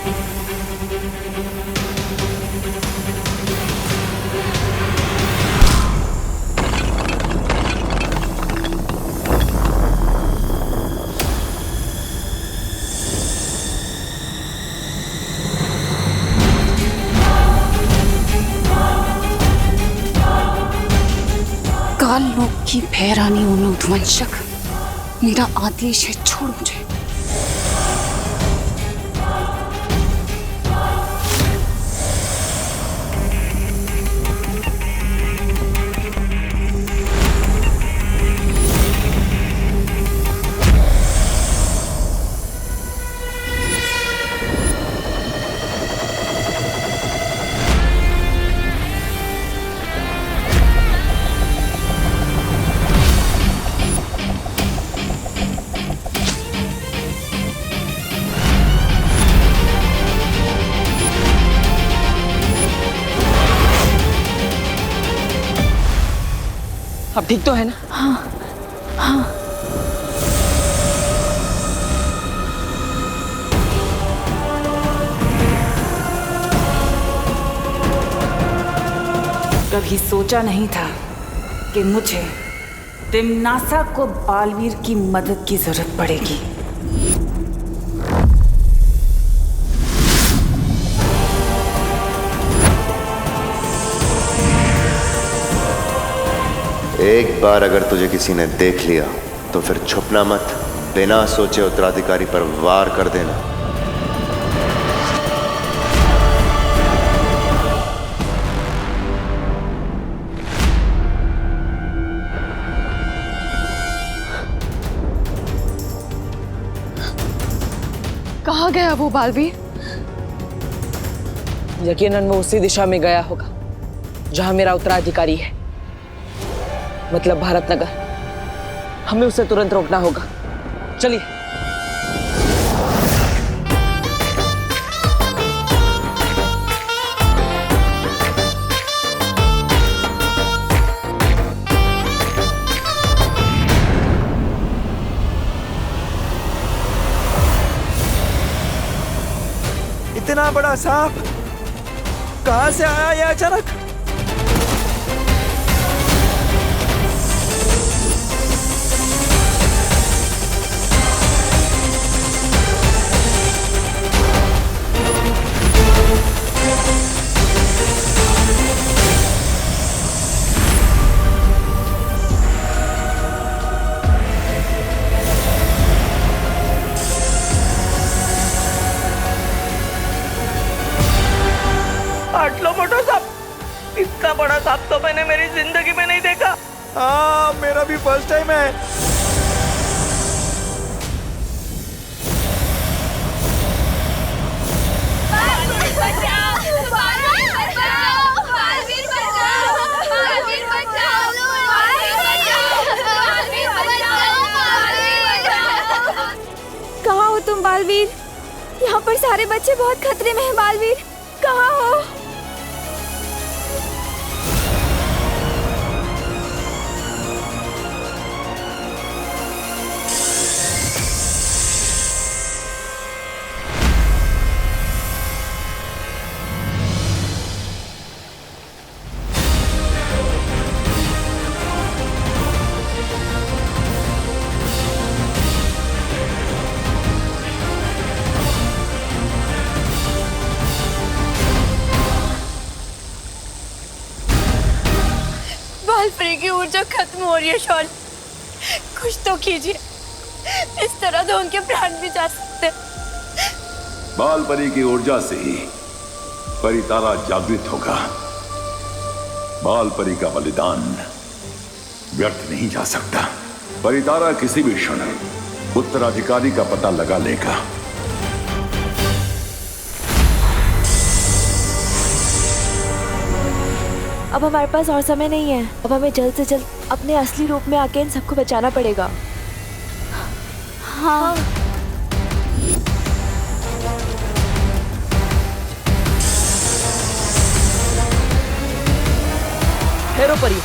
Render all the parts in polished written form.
काल लोक की भैरानी उन्मोधवंशक, मेरा आदेश है, छोड़ मुझे। अब ठीक तो है ना? हाँ हाँ। कभी सोचा नहीं था कि मुझे तिम्नासा को बालवीर की मदद की जरूरत पड़ेगी। एक बार अगर तुझे किसी ने देख लिया तो फिर छुपना मत, बिना सोचे उत्तराधिकारी पर वार कर देना। कहाँ गया वो बालवीर? यकीनन वो उसी दिशा में गया होगा जहां मेरा उत्तराधिकारी है, मतलब भारतनगर। हमें उसे तुरंत रोकना होगा। चलिए। इतना बड़ा सांप कहां से आया ये अचानक? आटलो मोटो सांप, इतना बड़ा सांप तो मैंने मेरी जिंदगी में नहीं देखा। हाँ, मेरा भी फर्स्ट टाइम है। कहाँ हो तुम बालवीर? यहाँ पर सारे बच्चे बहुत खतरे में हैं। बालवीर कहाँ हो? बालपरी की ऊर्जा खत्म हो रही है शौर्य, कुछ तो कीजिए, इस तरह तो उनके प्राण भी जा सकते। बालपरी की ऊर्जा से ही परितारा जागृत होगा। बालपरी का बलिदान व्यर्थ नहीं जा सकता। परितारा किसी भी क्षण उत्तराधिकारी का पता लगा लेगा। अब हमारे पास और समय नहीं है। अब हमें जल्द से जल्द अपने असली रूप में आके इन सबको बचाना पड़ेगा। हाँ। ठहरो परी,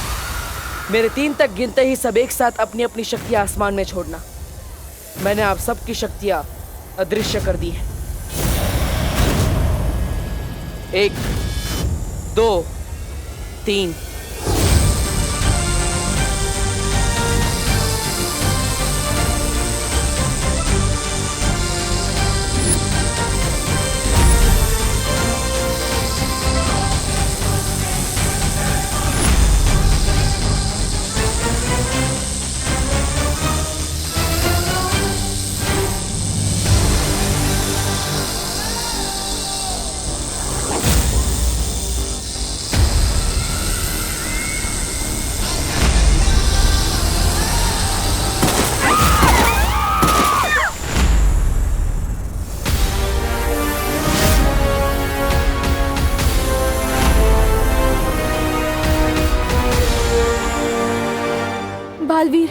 मेरे 3 तक गिनते ही सब एक साथ अपनी अपनी शक्तियां आसमान में छोड़ना। मैंने आप सबकी शक्तियां अदृश्य कर दी हैं। 1 2 3। बालवीर,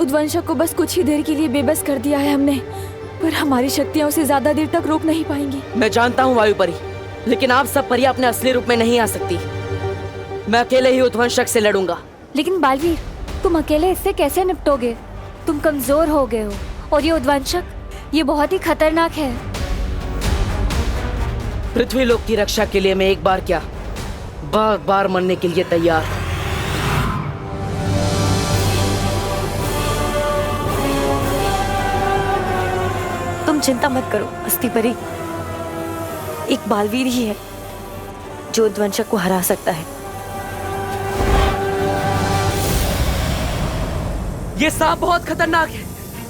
उद्वंशक को बस कुछ ही देर के लिए बेबस कर दिया है हमने, पर हमारी शक्तियां उसे ज्यादा देर तक रोक नहीं पाएंगी। मैं जानता हूँ वायुपरी, लेकिन आप सब परियां अपने असली रूप में नहीं आ सकती। मैं अकेले ही उद्वंशक से लड़ूंगा। लेकिन बालवीर, तुम अकेले इससे कैसे निपटोगे? तुम कमजोर हो गए हो, और ये उद्वंशक, ये बहुत ही खतरनाक है। पृथ्वी लोक की रक्षा के लिए मैं एक बार क्या, बार बार मरने के लिए तैयार। तुम चिंता मत करो अस्थि परी, एक बालवीर ही है जो उद्वंशक को हरा सकता है। ये सांप बहुत खतरनाक है,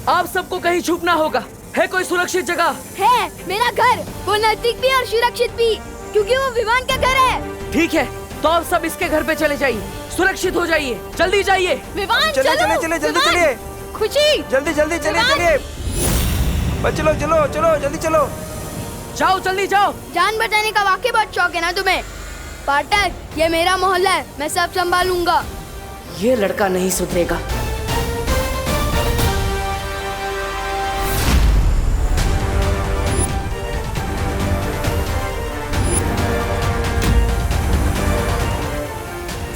आप सबको कहीं छुपना होगा। है कोई सुरक्षित जगह? है मेरा घर, वो नजदीक भी और सुरक्षित भी, क्योंकि वो विमान का घर है। ठीक है, तो आप सब इसके घर पे चले जाइए, सुरक्षित हो जाइए, जल्दी जाइए। विमान चले चलो, चले चले जल्दी विमान। चलिए, खुशी, जल्दी जल्दी चलिए चलिए। बच्चे लोग चलो चलो जल्दी चलो। जाओ जल्दी जाओ। जान बचाने का वाकई बहुत शौक है ना तुम्हें? पाठक, ये मेरा मोहल्ला है, मैं सब संभालूंगा। ये लड़का नहीं सुधरेगा।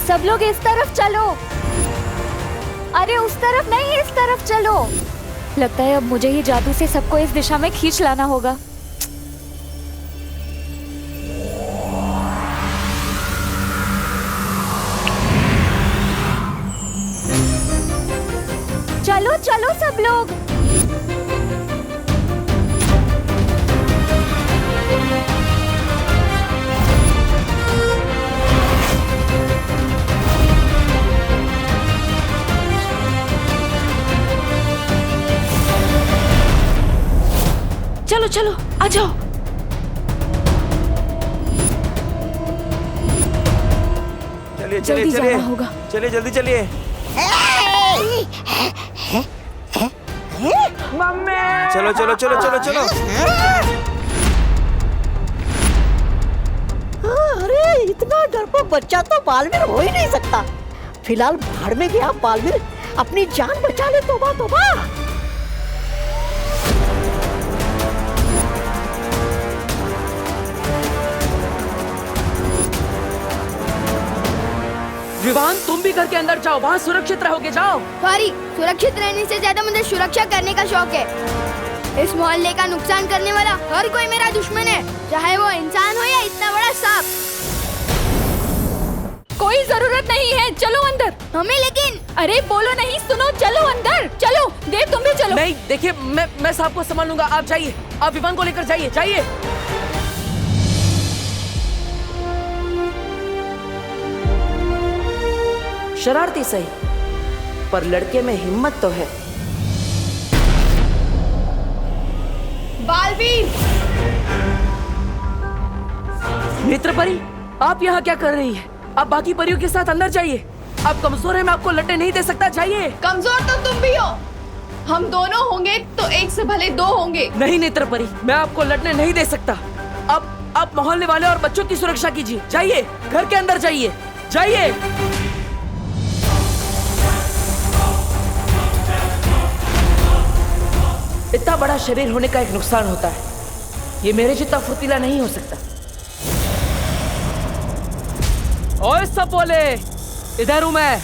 सब लोग इस तरफ चलो। अरे उस तरफ नहीं, इस तरफ चलो। लगता है अब मुझे ही जादू से सबको इस दिशा में खींच लाना होगा। चलो चलो सब लोग। चलो चलो आ जाओ। चलिए चलिए जल्दी चलिए जाना होगा। चलिए जल्दी चलिए। चलो चलो चलो चलो चलो। अरे इतना डरपोक बच्चा तो बालवीर हो ही नहीं सकता। फिलहाल भाड़ में गया बालवीर, अपनी जान बचा ले। तोबा तोबा। विवान, तुम भी घर के अंदर जाओ, वहाँ सुरक्षित रहोगे। जाओ। सॉरी, सुरक्षित रहने से ज्यादा मुझे सुरक्षा करने का शौक है। इस मोहल्ले का नुकसान करने वाला हर कोई मेरा दुश्मन है, चाहे वो इंसान हो या इतना बड़ा सांप। कोई जरूरत नहीं है, चलो अंदर। हमें लेकिन। अरे बोलो नहीं, सुनो, चलो अंदर चलो। देव तुम भी चलो। नहीं, देखिए मैं सांप को संभालूंगा, आप जाइए। आप विवान को लेकर जाइए, जाइए। शरारती सही, पर लड़के में हिम्मत तो है। बालवीर, नेत्र परी, आप यहाँ क्या कर रही है? आप बाकी परियों के साथ अंदर जाइए। आप कमजोर हैं, मैं आपको लड़ने नहीं दे सकता। जाइए। कमजोर तो तुम भी हो। हम दोनों होंगे तो एक से भले दो होंगे। नहीं नेत्र परी, मैं आपको लड़ने नहीं दे सकता। अब आप मोहल्ले वाले और बच्चों की सुरक्षा कीजिए। जाइए, घर के अंदर जाइए, जाइए। इतना बड़ा शरीर होने का एक नुकसान होता है, ये मेरे जितना फुर्तीला नहीं हो सकता। ओए सब बोले, इधर हूं मैं।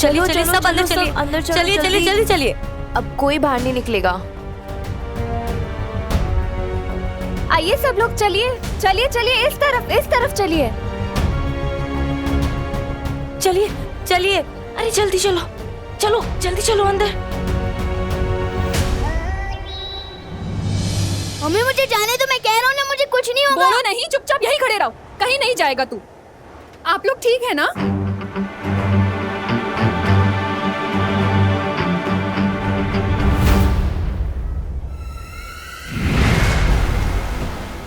चलिए चलिए सब अंदर चलिए, अंदर चलो, चलिए चलिए जल्दी। जल्दी चलिए। अब कोई बाहर नहीं निकलेगा। आइए सब लोग, चलिए चलिए चलिए, इस तरफ चलिए। चलिए चलिए, अरे जल्दी चलो, चलो जल्दी चलो अंदर। मम्मी मुझे जाने दो, मैं कह रहा हूँ ना, मुझे कुछ नहीं होगा। बोलो नहीं, चुपचाप यहीं खड़े रहो, कहीं नहीं जाएगा तू। आप लोग ठीक है ना?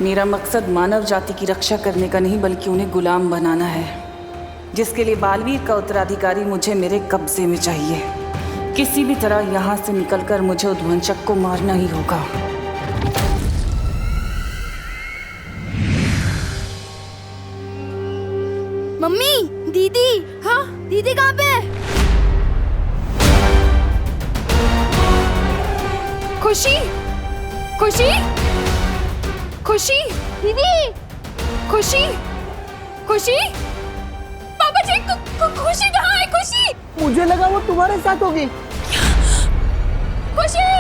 मेरा मकसद मानव जाति की रक्षा करने का नहीं, बल्कि उन्हें गुलाम बनाना है, जिसके लिए बालवीर का उत्तराधिकारी मुझे मेरे कब्जे में चाहिए। किसी भी तरह यहाँ से निकलकर मुझे उद्वंशक को मारना ही होगा। मम्मी, दीदी। हाँ, दीदी कहाँ पे है? खुशी, खुशी, खुशी, दीदी, खुशी, खुशी, पापा जी, खुशी कहाँ है? खुशी, मुझे लगा वो तुम्हारे साथ होगी। खुशी।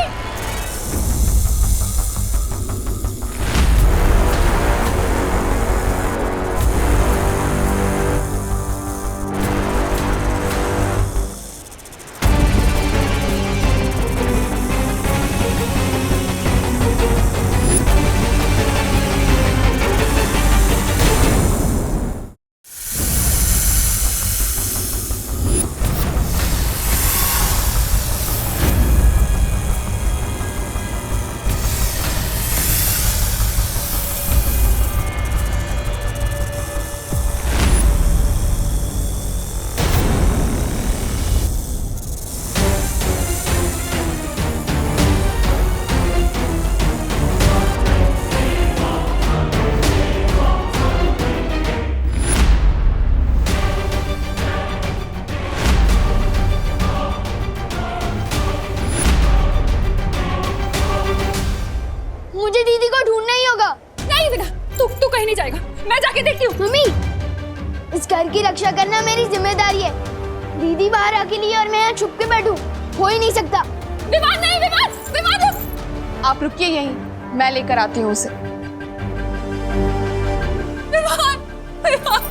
मुझे दीदी को ढूंढना ही होगा। नहीं बेटा, तू कहीं नहीं जाएगा, मैं जाके देखती हूँ। मम्मी, इस घर की रक्षा करना मेरी जिम्मेदारी है। दीदी बाहर अकेली है और मैं यहाँ छुप के बैठूं, हो ही नहीं सकता। विमान नहीं, विमान, आप रुकिए यहीं, मैं लेकर आती हूँ उसे। विमान, विमान।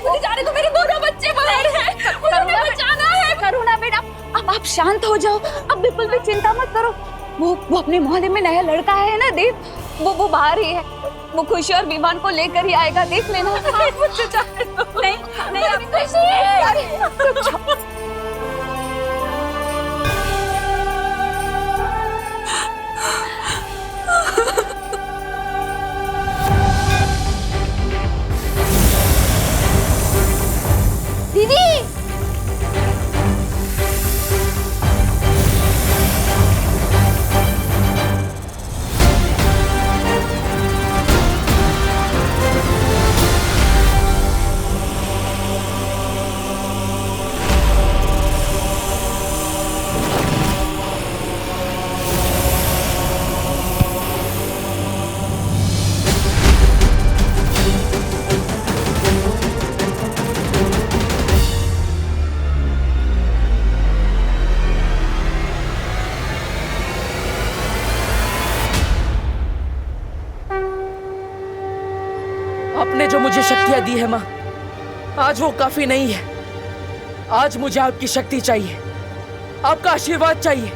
मुझे जाने दो, मेरे दोनों बच्चे बाहर हैं, मुझे बचाना है। करुणा बेटा, अब आप शांत हो जाओ, अब बिल्कुल भी चिंता मत करो। वो अपने मोहल्ले में नया लड़का है ना देव, वो बाहर ही है, वो खुशी और विमान को लेकर ही आएगा, देख लेना। मुझे जाने दो। नहीं नहीं खुशी, दीदी, दी है माँ, आज वो काफी नहीं है। आज मुझे आपकी शक्ति चाहिए, आपका आशीर्वाद चाहिए।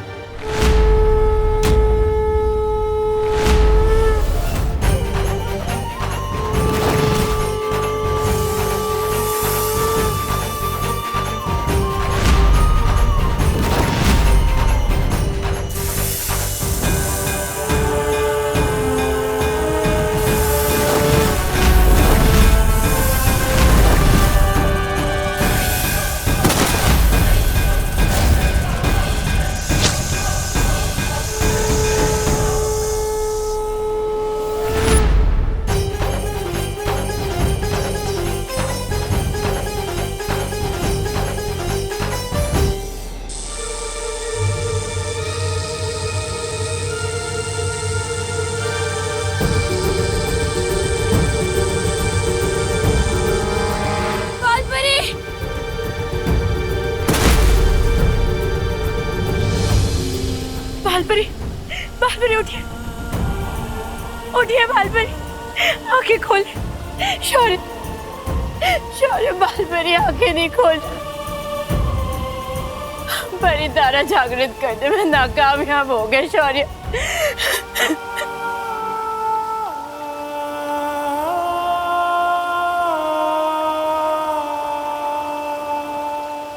बालपरी, बालपरी उठिए, उठिए बालपरी, आंखें खोल। शौर्य, शौर्य बालपरी आंखें नहीं खोल। परी तारा जागृत करने में नाकामयाब हो गए शौर्य।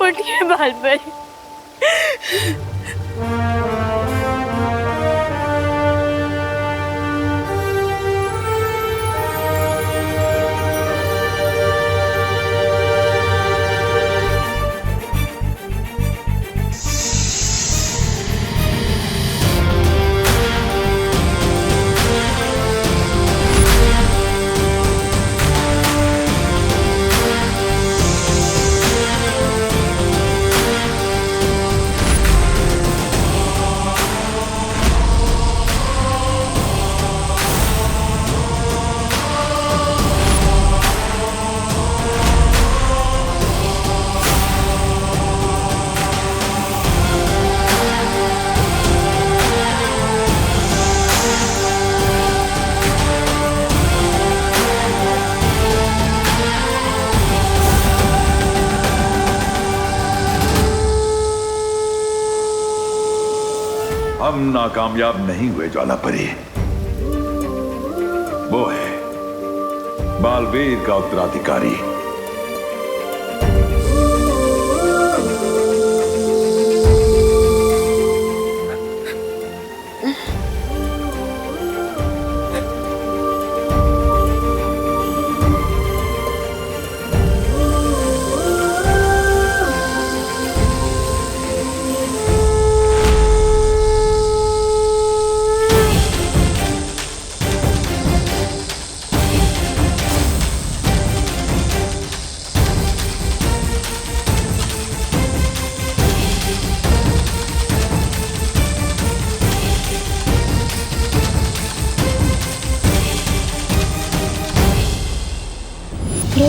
उठिए बालपरी। हम नाकामयाब नहीं हुए ज्वालापरी। वो है बालवीर का उत्तराधिकारी।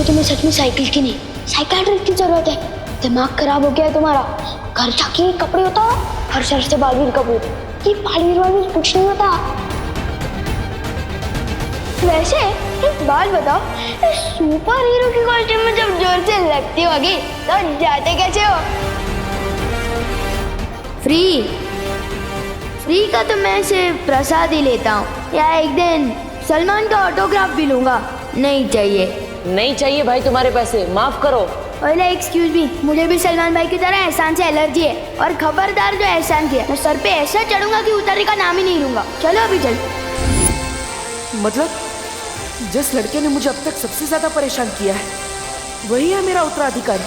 तुम्हें सच में साइकिल की नहीं, साइकियाट्रिस्ट की जरूरत है। दिमाग खराब हो गया है तुम्हारा। घर जाके कपड़े उतारो, हर शहर से बालवीर कपूर। ये बालवीर वालवीर कुछ नहीं होता। वैसे एक बात बताओ, सुपर हीरो की कॉस्ट्यूम में जब जोर से लगती होगी तो जाते कैसे हो? फ्री का तो मैं सिर्फ प्रसाद ही लेता हूँ, या एक दिन सलमान का ऑटोग्राफ भी लूंगा। नहीं चाहिए। नहीं चाहिए भाई तुम्हारे पैसे, माफ करो। ओले एक्सक्यूज मी, मुझे भी सलमान भाई की तरह एहसान से एलर्जी है। और खबरदार जो एहसान किया, मैं सर पे ऐसा चढ़ूंगा कि उतरने का नाम ही नहीं लूंगा। चलो अभी चल। मतलब जिस लड़के ने मुझे अब तक सबसे ज्यादा परेशान किया है वही है मेरा उत्तराधिकारी।